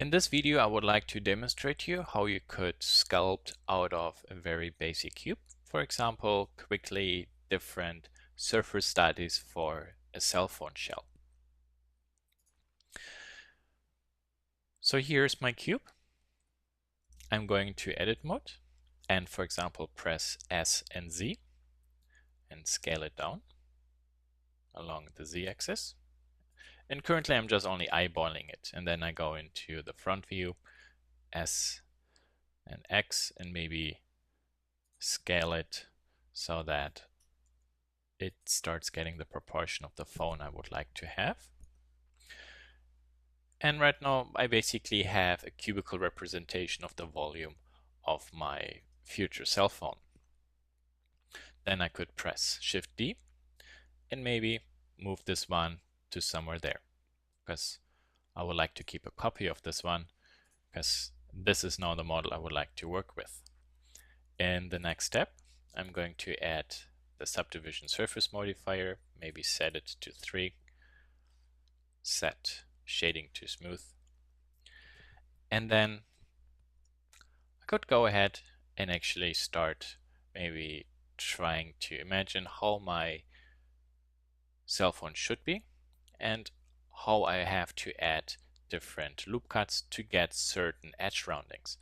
In this video, I would like to demonstrate to you how you could sculpt out of a very basic cube. For example, quickly different surface studies for a cell phone shell. So here's my cube. I'm going to edit mode and, for example, press S and Z and scale it down along the Z axis. And currently I'm just only eyeballing it, and then I go into the front view, S and X, and maybe scale it so that it starts getting the proportion of the phone I would like to have. And right now I basically have a cubical representation of the volume of my future cell phone. Then I could press Shift D and maybe move this one to somewhere there, because I would like to keep a copy of this one, because this is now the model I would like to work with. In the next step, I'm going to add the subdivision surface modifier, maybe set it to 3, set shading to smooth, and then I could go ahead and actually start maybe trying to imagine how my cell phone should be and how I have to add different loop cuts to get certain edge roundings.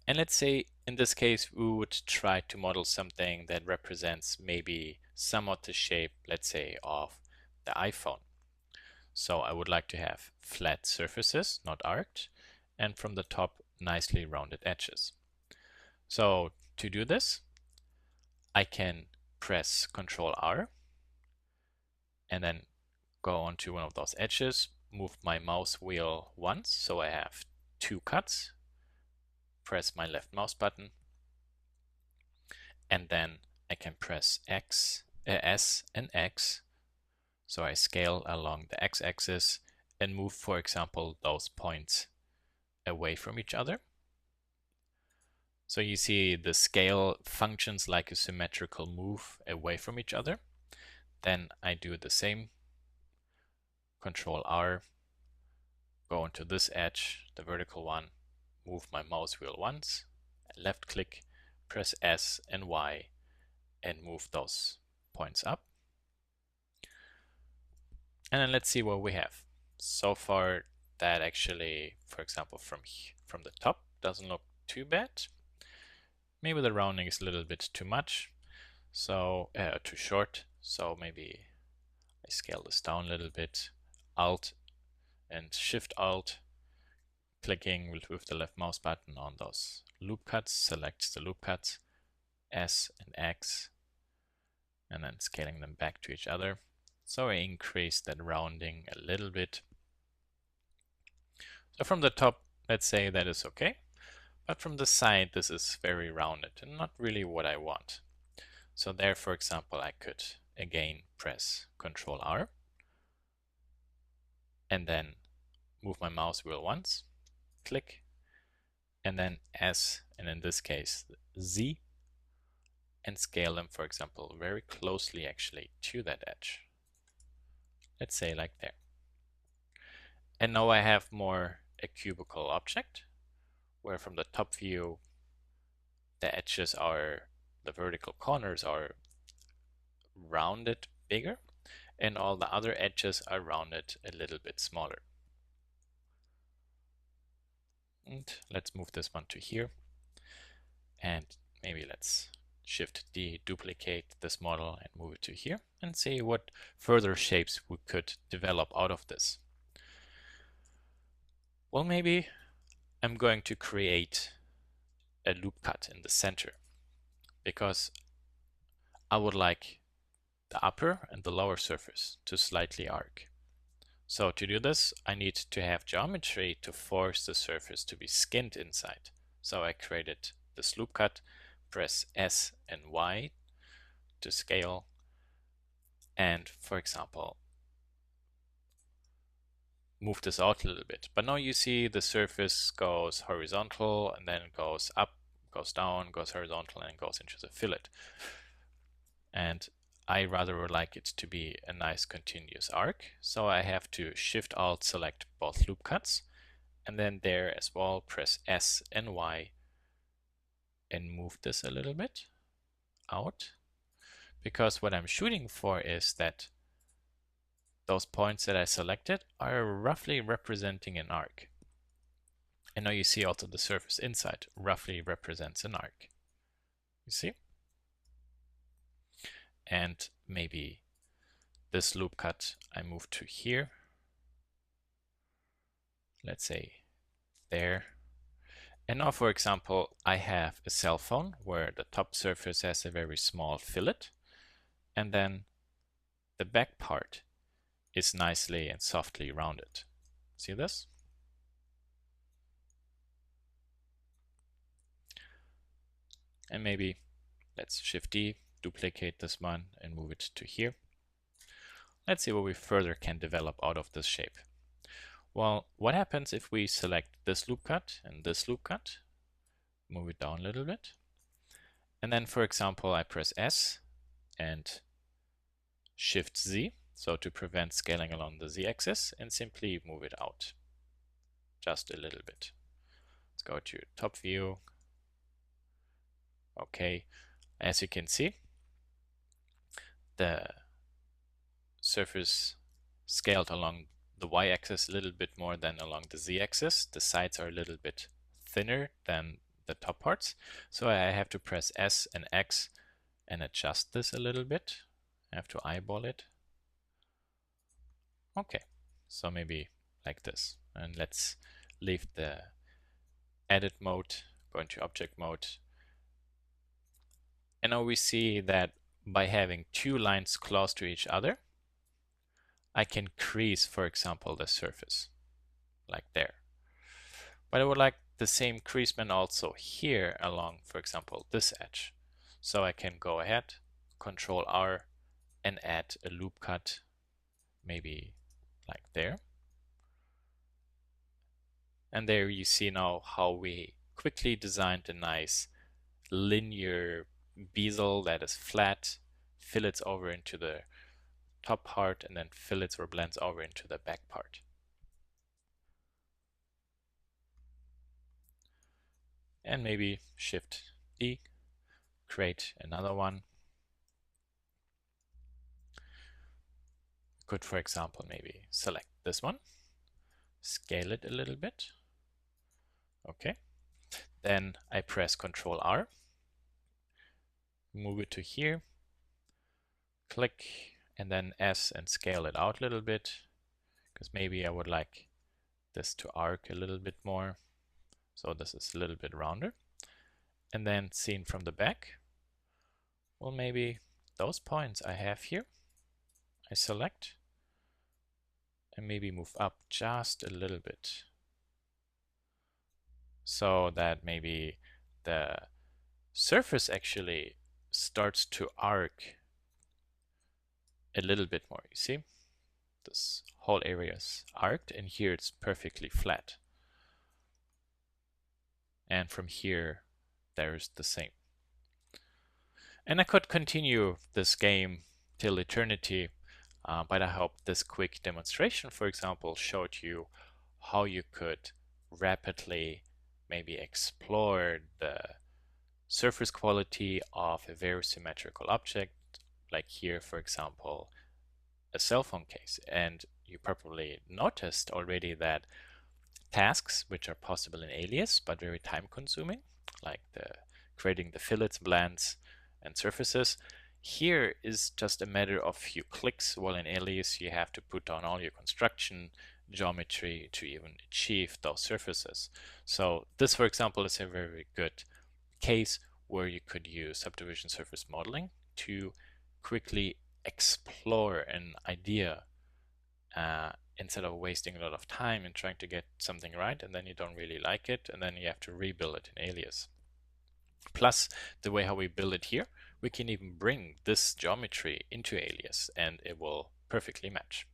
And let's say in this case we would try to model something that represents maybe somewhat the shape, let's say, of the iPhone. So I would like to have flat surfaces, not arced, and from the top nicely rounded edges. So to do this, I can press Ctrl R and then go onto one of those edges, move my mouse wheel once, so I have 2 cuts, press my left mouse button, and then I can press S and X, so I scale along the x-axis and move, for example, those points away from each other. So you see the scale functions like a symmetrical move away from each other. Then I do the same, Control R, go into this edge, the vertical one, move my mouse wheel once, left click, press S and Y and move those points up. And then let's see what we have. So far that actually, for example, from the top doesn't look too bad. Maybe the rounding is a little bit too much, so too short. So maybe I scale this down a little bit. Alt and Shift Alt, clicking with the left mouse button on those loop cuts, selects the loop cuts, S and X, and then scaling them back to each other. So I increase that rounding a little bit. So from the top, let's say that is okay. But from the side, this is very rounded and not really what I want. So there, for example, I could again press Ctrl R and then move my mouse wheel once, click, and then S, and in this case Z, and scale them, for example, very closely actually to that edge. Let's say like there. And now I have more a cubical object, where from the top view the edges are, the vertical corners are rounded bigger, and all the other edges are rounded a little bit smaller. And let's move this one to here, and maybe let's Shift D, duplicate this model and move it to here, and see what further shapes we could develop out of this. Well, maybe I'm going to create a loop cut in the center, because I would like the upper and the lower surface to slightly arc. So to do this, I need to have geometry to force the surface to be skinned inside. So I created this loop cut, press S and Y to scale, and for example, move this out a little bit. But now you see the surface goes horizontal and then goes up, goes down, goes horizontal, and goes into the fillet. And I rather would like it to be a nice continuous arc, so I have to Shift Alt select both loop cuts And then there as well, press S and Y and move this a little bit out. Because what I'm shooting for is that those points that I selected are roughly representing an arc. And now you see also the surface inside roughly represents an arc. You see? And maybe this loop cut I move to here. Let's say there. And now, for example, I have a cell phone where the top surface has a very small fillet, and then the back part is nicely and softly rounded. See this? And maybe let's Shift D, duplicate this one and move it to here. Let's see what we further can develop out of this shape. Well, what happens if we select this loop cut and this loop cut, move it down a little bit, and then, for example, I press S and Shift Z, so to prevent scaling along the Z-axis, and simply move it out just a little bit. Let's go to top view. Okay, as you can see, the surface scaled along the y-axis a little bit more than along the z-axis. The sides are a little bit thinner than the top parts, so I have to press S and X and adjust this a little bit. I have to eyeball it. Okay, so maybe like this. And let's leave the edit mode, go into object mode. And now we see that by having two lines close to each other, I can crease, for example, the surface, like there. But I would like the same creasement also here along, for example, this edge. So I can go ahead, Control R, and add a loop cut, maybe like there. And there you see now how we quickly designed a nice linear bezel that is flat, fillets over into the top part, and then fillets or blends over into the back part. And maybe Shift D, create another one. Could, for example, maybe select this one, scale it a little bit. Okay. Then I press Control R, move it to here, click, and then S and scale it out a little bit, because maybe I would like this to arc a little bit more. So this is a little bit rounder. And then seen from the back, well, maybe those points I have here, I select and maybe move up just a little bit, so that maybe the surface actually starts to arc a little bit more. You see, this whole area is arced, and here it's perfectly flat. And from here, there's the same. And I could continue this game till eternity, but I hope this quick demonstration, for example, showed you how you could rapidly maybe explore the surface quality of a very symmetrical object, like here, for example, a cell phone case. And you probably noticed already that tasks which are possible in Alias but very time consuming, like creating the fillets, blends, and surfaces, here is just a matter of few clicks, while in Alias you have to put down all your construction geometry to even achieve those surfaces. So this, for example, is a very good case where you could use subdivision surface modeling to quickly explore an idea instead of wasting a lot of time and trying to get something right, and then you don't really like it, and then you have to rebuild it in Alias. Plus, the way how we build it here, we can even bring this geometry into Alias and it will perfectly match.